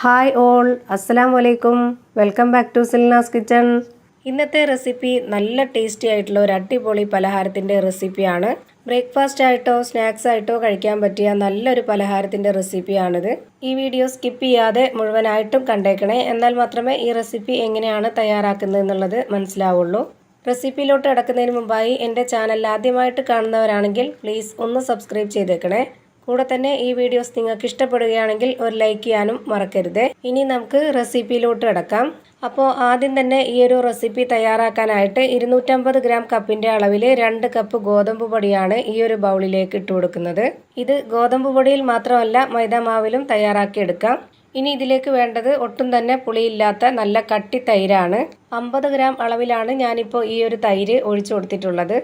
Hi all, അസ്സലാമു അലൈക്കും. Welcome back to Silna's kitchen. ഇന്നത്തെ റെസിപ്പി നല്ല ടേസ്റ്റി ആയിട്ടുള്ള ഒരു അടിപൊളി പലഹാരത്തിൻ്റെ റെസിപ്പിയാണ്. ബ്രേക്ക്ഫാസ്റ്റ് ആയിട്ടോ സ്നാക്സ് ആയിട്ടോ കഴിക്കാൻ പറ്റിയ നല്ലൊരു പലഹാരത്തിൻ്റെ റെസിപ്പിയാണിത്. ഈ വീഡിയോ സ്കിപ്പ് ചെയ്യാതെ മുഴുവനായിട്ടും കണ്ടേക്കണേ, എന്നാൽ മാത്രമേ ഈ റെസിപ്പി എങ്ങനെയാണ് തയ്യാറാക്കുന്നത് എന്നുള്ളത് മനസ്സിലാവുള്ളൂ. റെസിപ്പിയിലോട്ട് കിടക്കുന്നതിന് മുമ്പായി എൻ്റെ ചാനൽ ആദ്യമായിട്ട് കാണുന്നവരാണെങ്കിൽ പ്ലീസ് ഒന്ന് സബ്സ്ക്രൈബ് ചെയ്തേക്കണേ. കൂടെ തന്നെ ഈ വീഡിയോസ് നിങ്ങൾക്ക് ഇഷ്ടപ്പെടുകയാണെങ്കിൽ ഒരു ലൈക്ക് ചെയ്യാനും മറക്കരുത്. ഇനി നമുക്ക് റെസിപ്പിയിലോട്ട് കിടക്കാം. അപ്പോൾ ആദ്യം തന്നെ ഈ ഒരു റെസിപ്പി തയ്യാറാക്കാനായിട്ട് 250 ഗ്രാം കപ്പിൻ്റെ അളവിൽ 2 കപ്പ് ഗോതമ്പ് പൊടിയാണ് ഈ ഒരു ബൗളിലേക്ക് ഇട്ട് കൊടുക്കുന്നത്. ഇത് ഗോതമ്പ് പൊടിയിൽ മാത്രമല്ല മൈദാമാവിലും തയ്യാറാക്കിയെടുക്കാം. ഇനി ഇതിലേക്ക് വേണ്ടത് ഒട്ടും തന്നെ പുളിയില്ലാത്ത നല്ല കട്ടി തൈരാണ്. 50 ഗ്രാം അളവിലാണ് ഞാനിപ്പോൾ ഈ ഒരു തൈര് ഒഴിച്ചു കൊടുത്തിട്ടുള്ളത്.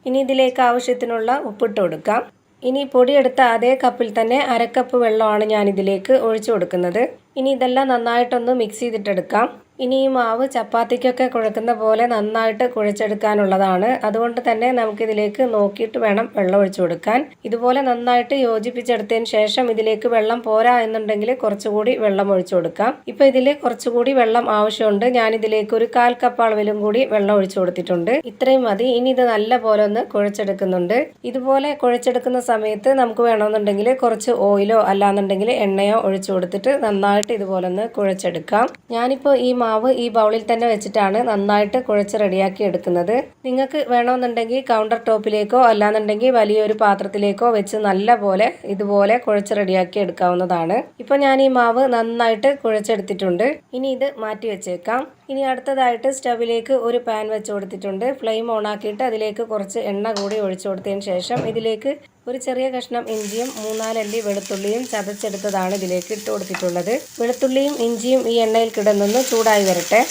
ഇനി ഇതിലേക്ക് ആവശ്യത്തിനുള്ള ഉപ്പിട്ട് കൊടുക്കാം. ഇനി പൊടിയെടുത്ത അതേ കപ്പിൽ തന്നെ അരക്കപ്പ് വെള്ളമാണ് ഞാനിതിലേക്ക് ഒഴിച്ചു കൊടുക്കുന്നത്. ഇനി ഇതെല്ലാം നന്നായിട്ടൊന്ന് മിക്സ് ചെയ്തിട്ടെടുക്കാം. ഇനി ഈ മാവ് ചപ്പാത്തിക്കൊക്കെ കുഴക്കുന്ന പോലെ നന്നായിട്ട് കുഴച്ചെടുക്കാനുള്ളതാണ്. അതുകൊണ്ട് തന്നെ നമുക്കിതിലേക്ക് നോക്കിയിട്ട് വേണം വെള്ളം ഒഴിച്ചു കൊടുക്കാൻ. ഇതുപോലെ നന്നായിട്ട് യോജിപ്പിച്ചെടുത്തതിന് ശേഷം ഇതിലേക്ക് വെള്ളം പോരാ എന്നുണ്ടെങ്കിൽ കുറച്ചുകൂടി വെള്ളം ഒഴിച്ചു കൊടുക്കാം. ഇപ്പോൾ ഇതിൽ കുറച്ചുകൂടി വെള്ളം ആവശ്യമുണ്ട്. ഞാനിതിലേക്ക് ഒരു 1/4 കപ്പ് അളവിലും കൂടി വെള്ളം ഒഴിച്ചു കൊടുത്തിട്ടുണ്ട്. ഇത്രയും മതി. ഇനി ഇത് നല്ല പോലെ ഒന്ന് കുഴച്ചെടുക്കുന്നുണ്ട്. ഇതുപോലെ കുഴച്ചെടുക്കുന്ന സമയത്ത് നമുക്ക് വേണമെന്നുണ്ടെങ്കിൽ കുറച്ച് ഓയിലോ അല്ലാന്നുണ്ടെങ്കിൽ എണ്ണയോ ഒഴിച്ചു കൊടുത്തിട്ട് നന്നായിട്ട് ഇതുപോലെ ഒന്ന് കുഴച്ചെടുക്കാം. ഞാനിപ്പോൾ ഈ മാവ് ഈ ബൗളിൽ തന്നെ വെച്ചിട്ടാണ് നന്നായിട്ട് കുഴച്ച് റെഡിയാക്കി എടുക്കുന്നത്. നിങ്ങൾക്ക് വേണമെന്നുണ്ടെങ്കിൽ കൗണ്ടർ ടോപ്പിലേക്കോ അല്ലാന്നുണ്ടെങ്കിൽ വലിയൊരു പാത്രത്തിലേക്കോ വെച്ച് നല്ല പോലെ ഇതുപോലെ കുഴച്ച് റെഡിയാക്കി എടുക്കാവുന്നതാണ്. ഇപ്പോൾ ഞാൻ ഈ മാവ് നന്നായിട്ട് കുഴച്ചെടുത്തിട്ടുണ്ട്. ഇനി ഇത് മാറ്റി വെച്ചേക്കാം. ഇനി അടുത്തതായിട്ട് സ്റ്റവിലേക്ക് ഒരു പാൻ വെച്ച് കൊടുത്തിട്ടുണ്ട്. ഫ്ലെയിം ഓൺ ആക്കിയിട്ട് അതിലേക്ക് കുറച്ച് എണ്ണ കൂടി ഒഴിച്ചു കൊടുത്തതിന് ശേഷം ഇതിലേക്ക് ഒരു ചെറിയ കഷ്ണം ഇഞ്ചിയും 3-4 അല്ലി വെളുത്തുള്ളിയും ചതച്ചെടുത്തതാണ് ഇതിലേക്ക് ഇട്ട് കൊടുത്തിട്ടുള്ളത്. വെളുത്തുള്ളിയും ഇഞ്ചിയും ഈ എണ്ണയിൽ കിടന്നൊന്ന് ചൂടായി വരട്ടെ.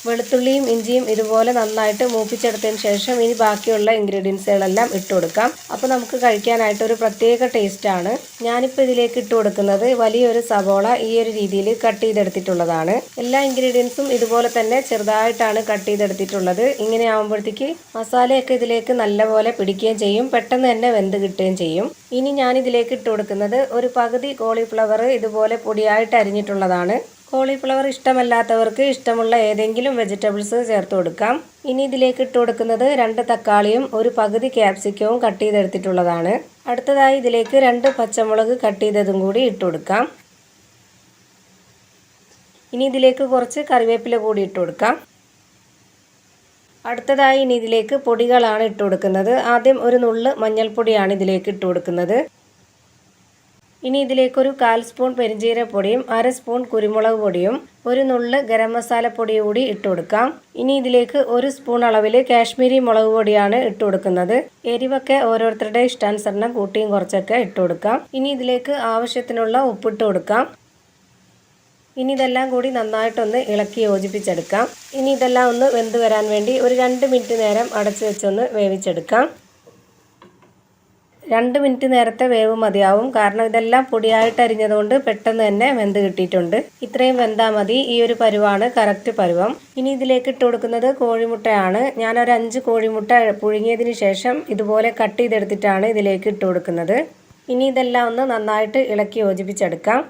വെളുത്തുള്ളിയും ഇഞ്ചിയും ഇതുപോലെ നന്നായിട്ട് മൂപ്പിച്ചെടുത്തതിന് ശേഷം ഇനി ബാക്കിയുള്ള ഇൻഗ്രീഡിയൻസുകളെല്ലാം ഇട്ട് കൊടുക്കാം. അപ്പോൾ നമുക്ക് കഴിക്കാനായിട്ട് ഒരു പ്രത്യേക ടേസ്റ്റാണ്. ഞാനിപ്പോൾ ഇതിലേക്ക് ഇട്ട് കൊടുക്കുന്നത് വലിയൊരു സവോള ഈ ഒരു രീതിയിൽ കട്ട് ചെയ്തെടുത്തിട്ടുള്ളതാണ്. എല്ലാ ഇൻഗ്രീഡിയൻസും ഇതുപോലെ തന്നെ ചെറുതായിട്ടാണ് കട്ട് ചെയ്തെടുത്തിട്ടുള്ളത്. ഇങ്ങനെ ആകുമ്പോഴത്തേക്ക് മസാലയൊക്കെ ഇതിലേക്ക് നല്ലപോലെ പിടിക്കുകയും ചെയ്യും, പെട്ടെന്ന് തന്നെ വെന്ത് കിട്ടുകയും ചെയ്യും. ഇനി ഞാനിതിലേക്ക് ഇട്ട് കൊടുക്കുന്നത് ഒരു പകുതി കോളിഫ്ലവർ ഇതുപോലെ പൊടിയായിട്ട് അരിഞ്ഞിട്ടുള്ളതാണ്. കോളിഫ്ലവർ ഇഷ്ടമല്ലാത്തവർക്ക് ഇഷ്ടമുള്ള ഏതെങ്കിലും വെജിറ്റബിൾസ് ചേർത്ത് കൊടുക്കാം. ഇനി ഇതിലേക്ക് ഇട്ട് കൊടുക്കുന്നത് 2 തക്കാളിയും ഒരു പകുതി ക്യാപ്സിക്കവും കട്ട് ചെയ്തെടുത്തിട്ടുള്ളതാണ്. അടുത്തതായി ഇതിലേക്ക് 2 പച്ചമുളക് കട്ട് ചെയ്തതും കൂടി ഇട്ട് കൊടുക്കാം. ഇനി ഇതിലേക്ക് കുറച്ച് കറിവേപ്പില കൂടി ഇട്ട് കൊടുക്കാം. അടുത്തതായി ഇനി ഇതിലേക്ക് പൊടികളാണ് ഇട്ട് കൊടുക്കുന്നത്. ആദ്യം ഒരു നുള്ള് മഞ്ഞൾപ്പൊടിയാണ് ഇതിലേക്ക് ഇട്ട് കൊടുക്കുന്നത്. ഇനി ഇതിലേക്കൊരു 1/4 സ്പൂൺ പെരിഞ്ജീരകപ്പൊടിയും 1/2 സ്പൂൺ കുരുമുളക് പൊടിയും ഒരു നുള്ള് ഗരം മസാലപ്പൊടി കൂടി ഇട്ട് കൊടുക്കാം. ഇനി ഇതിലേക്ക് 1 സ്പൂൺ അളവിൽ കാശ്മീരി മുളക് പൊടിയാണ് ഇട്ട് കൊടുക്കുന്നത്. എരിവൊക്കെ ഓരോരുത്തരുടെ ഇഷ്ടാനുസരണം കൂട്ടിയും കുറച്ചൊക്കെ ഇട്ട് കൊടുക്കാം. ഇനി ഇതിലേക്ക് ആവശ്യത്തിനുള്ള ഉപ്പിട്ട് കൊടുക്കാം. ഇനി ഇതെല്ലാം കൂടി നന്നായിട്ടൊന്ന് ഇളക്കി യോജിപ്പിച്ചെടുക്കാം. ഇനി ഇതെല്ലാം ഒന്ന് വെന്ത് വരാൻ വേണ്ടി ഒരു 2 മിനിറ്റ് നേരം അടച്ചു വെച്ചൊന്ന് വേവിച്ചെടുക്കാം. 2 മിനിറ്റ് നേരത്തെ വേവ് മതിയാവും. കാരണം ഇതെല്ലാം പൊടിയായിട്ട് അരിഞ്ഞതുകൊണ്ട് പെട്ടെന്ന് തന്നെ വെന്ത് കിട്ടിയിട്ടുണ്ട്. ഇത്രയും വെന്താൽ മതി. ഈ ഒരു പരുവാണ് കറക്റ്റ് പരുവം. ഇനി ഇതിലേക്ക് ഇട്ട് കൊടുക്കുന്നത് കോഴിമുട്ടയാണ്. ഞാനൊരു 5 കോഴിമുട്ട പുഴുങ്ങിയതിന് ശേഷം ഇതുപോലെ കട്ട് ചെയ്തെടുത്തിട്ടാണ് ഇതിലേക്ക് ഇട്ട് കൊടുക്കുന്നത്. ഇനി ഇതെല്ലാം ഒന്ന് നന്നായിട്ട് ഇളക്കി യോജിപ്പിച്ചെടുക്കാം.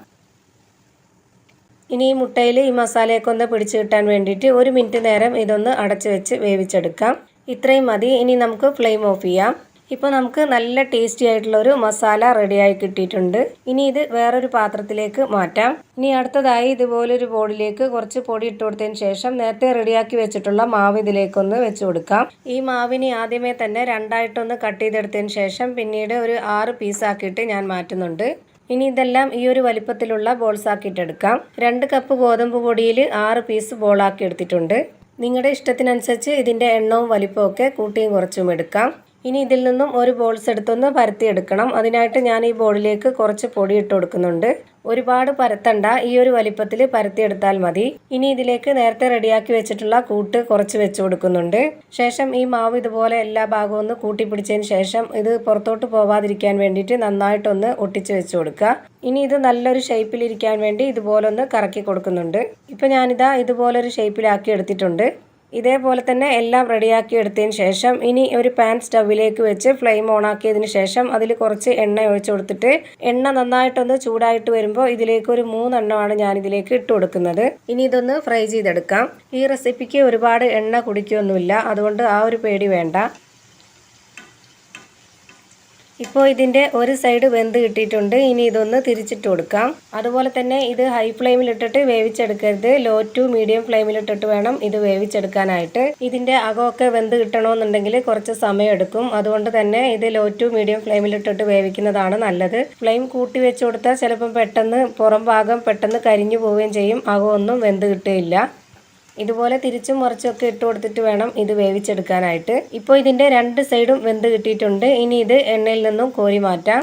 ഇനി ഈ മുട്ടയിൽ ഈ മസാലയൊക്കെ ഒന്ന് പിടിച്ചു കിട്ടാൻ വേണ്ടിയിട്ട് 1 മിനിറ്റ് നേരം ഇതൊന്ന് അടച്ചു വെച്ച് വേവിച്ചെടുക്കാം. ഇത്രയും മതി. ഇനി നമുക്ക് ഫ്ലെയിം ഓഫ് ചെയ്യാം. ഇപ്പോൾ നമുക്ക് നല്ല ടേസ്റ്റി ആയിട്ടുള്ള ഒരു മസാല റെഡിയായി കിട്ടിയിട്ടുണ്ട്. ഇനി ഇത് വേറൊരു പാത്രത്തിലേക്ക് മാറ്റാം. ഇനി അടുത്തതായി ഇതുപോലൊരു ബോളിലേക്ക് കുറച്ച് പൊടി ഇട്ട് കൊടുത്തതിന് ശേഷം നേരത്തെ റെഡിയാക്കി വെച്ചിട്ടുള്ള മാവ് ഇതിലേക്കൊന്ന് വെച്ച് കൊടുക്കാം. ഈ മാവിനെ ആദ്യമേ തന്നെ 2ആയിട്ടൊന്ന് കട്ട് ചെയ്തെടുത്തതിന് ശേഷം പിന്നീട് ഒരു 6 പീസാക്കിയിട്ട് ഞാൻ മാറ്റുന്നുണ്ട്. ഇനി ഇതെല്ലാം ഈ ഒരു വലിപ്പത്തിലുള്ള ബോൾസ് ആക്കിയിട്ടെടുക്കാം. 2 കപ്പ് ഗോതമ്പ് പൊടിയിൽ 6 പീസ് ബോളാക്കി എടുത്തിട്ടുണ്ട്. നിങ്ങളുടെ ഇഷ്ടത്തിനനുസരിച്ച് ഇതിൻ്റെ എണ്ണവും വലിപ്പവും ഒക്കെ കൂട്ടിയും കുറച്ചും എടുക്കാം. ഇനി ഇതിൽ നിന്നും ഒരു ബോൾസ് എടുത്തൊന്ന് പരത്തിയെടുക്കണം. അതിനായിട്ട് ഞാൻ ഈ ബോളിലേക്ക് കുറച്ച് പൊടി ഇട്ട് കൊടുക്കുന്നുണ്ട്. ഒരുപാട് പരത്തണ്ട, ഈ ഒരു വലിപ്പത്തിൽ പരത്തിയെടുത്താൽ മതി. ഇനി ഇതിലേക്ക് നേരത്തെ റെഡിയാക്കി വെച്ചിട്ടുള്ള കൂട്ട് കുറച്ച് വെച്ച് കൊടുക്കുന്നുണ്ട്. ശേഷം ഈ മാവ് ഇതുപോലെ എല്ലാ ഭാഗവും ഒന്ന് കൂട്ടിപ്പിടിച്ചതിന് ശേഷം ഇത് പുറത്തോട്ട് പോവാതിരിക്കാൻ വേണ്ടിയിട്ട് നന്നായിട്ടൊന്ന് ഒട്ടിച്ച് വെച്ച് കൊടുക്കുക. ഇനി ഇത് നല്ലൊരു ഷേപ്പിലിരിക്കാൻ വേണ്ടി ഇതുപോലെ ഒന്ന് കറക്കി കൊടുക്കുന്നുണ്ട്. ഇപ്പോൾ ഞാനിതാ ഇതുപോലൊരു ഷേപ്പിലാക്കി എടുത്തിട്ടുണ്ട്. ഇതേപോലെ തന്നെ എല്ലാം റെഡിയാക്കി എടുത്തതിന് ശേഷം ഇനി ഒരു പാൻ സ്റ്റൗവിലേക്ക് വെച്ച് ഫ്ലെയിം ഓൺ ആക്കിയതിന് ശേഷം അതിൽ കുറച്ച് എണ്ണ ഒഴിച്ചു കൊടുത്തിട്ട് എണ്ണ നന്നായിട്ടൊന്ന് ചൂടായിട്ട് വരുമ്പോൾ ഇതിലേക്ക് ഒരു 3 എണ്ണമാണ് ഞാൻ ഇതിലേക്ക് ഇട്ട് കൊടുക്കുന്നത്. ഇനി ഇതൊന്ന് ഫ്രൈ ചെയ്തെടുക്കാം. ഈ റെസിപ്പിക്ക് ഒരുപാട് എണ്ണ കുടിക്കുകയൊന്നുമില്ല, അതുകൊണ്ട് ആ ഒരു പേടി വേണ്ട. ഇപ്പോൾ ഇതിൻ്റെ ഒരു സൈഡ് വെന്ത് കിട്ടിയിട്ടുണ്ട്. ഇനി ഇതൊന്ന് തിരിച്ചിട്ട് കൊടുക്കാം. അതുപോലെ തന്നെ ഇത് ഹൈ ഫ്ലെയിമിലിട്ടിട്ട് വേവിച്ചെടുക്കരുത്, ലോ ടു മീഡിയം ഫ്ലെയിമിലിട്ടിട്ട് വേണം ഇത് വേവിച്ചെടുക്കാനായിട്ട്. ഇതിൻ്റെ അകമൊക്കെ വെന്ത് കിട്ടണമെന്നുണ്ടെങ്കിൽ കുറച്ച് സമയം എടുക്കും. അതുകൊണ്ട് തന്നെ ഇത് ലോ ടു മീഡിയം ഫ്ലെയിമിലിട്ടിട്ട് വേവിക്കുന്നതാണ് നല്ലത്. ഫ്ലെയിം കൂട്ടി വെച്ച് കൊടുത്താൽ ചിലപ്പം പെട്ടെന്ന് പുറം ഭാഗം പെട്ടെന്ന് കരിഞ്ഞു പോവുകയും ചെയ്യും, അകമൊന്നും വെന്ത് കിട്ടുകയില്ല. ഇതുപോലെ തിരിച്ചും മറിച്ചൊക്കെ ഇട്ട് കൊടുത്തിട്ട് വേണം ഇത് വേവിച്ചെടുക്കാനായിട്ട്. ഇപ്പോൾ ഇതിൻ്റെ 2 സൈഡും വെന്ത് കിട്ടിയിട്ടുണ്ട്. ഇനി ഇത് എണ്ണയിൽ നിന്നും കോരി മാറ്റാം.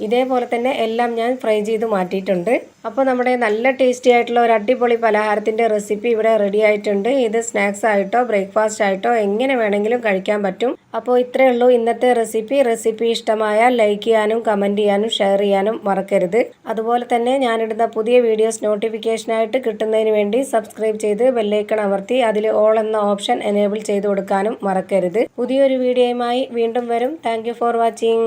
ഇതേപോലെ തന്നെ എല്ലാം ഞാൻ ഫ്രൈ ചെയ്ത് മാറ്റിയിട്ടുണ്ട്. അപ്പോൾ നമ്മുടെ നല്ല ടേസ്റ്റി ആയിട്ടുള്ള ഒരു അടിപൊളി പലഹാരത്തിൻ്റെ റെസിപ്പി ഇവിടെ റെഡി ആയിട്ടുണ്ട്. ഇത് സ്നാക്സ് ആയിട്ടോ ബ്രേക്ക്ഫാസ്റ്റ് ആയിട്ടോ എങ്ങനെ വേണമെങ്കിലും കഴിക്കാൻ പറ്റും. അപ്പോൾ ഇത്രയേ ഉള്ളൂ ഇന്നത്തെ റെസിപ്പി ഇഷ്ടമായാൽ ലൈക്ക് ചെയ്യാനും കമൻറ്റ് ചെയ്യാനും ഷെയർ ചെയ്യാനും മറക്കരുത്. അതുപോലെ തന്നെ ഞാനിടുന്ന പുതിയ വീഡിയോസ് നോട്ടിഫിക്കേഷനായിട്ട് കിട്ടുന്നതിന് വേണ്ടി സബ്സ്ക്രൈബ് ചെയ്ത് ബെല്ലൈക്കൺ അമർത്തി അതിൽ ഓൾ എന്ന ഓപ്ഷൻ എനേബിൾ ചെയ്ത് കൊടുക്കാനും മറക്കരുത്. പുതിയൊരു വീഡിയോയുമായി വീണ്ടും വരും. Thank you for watching.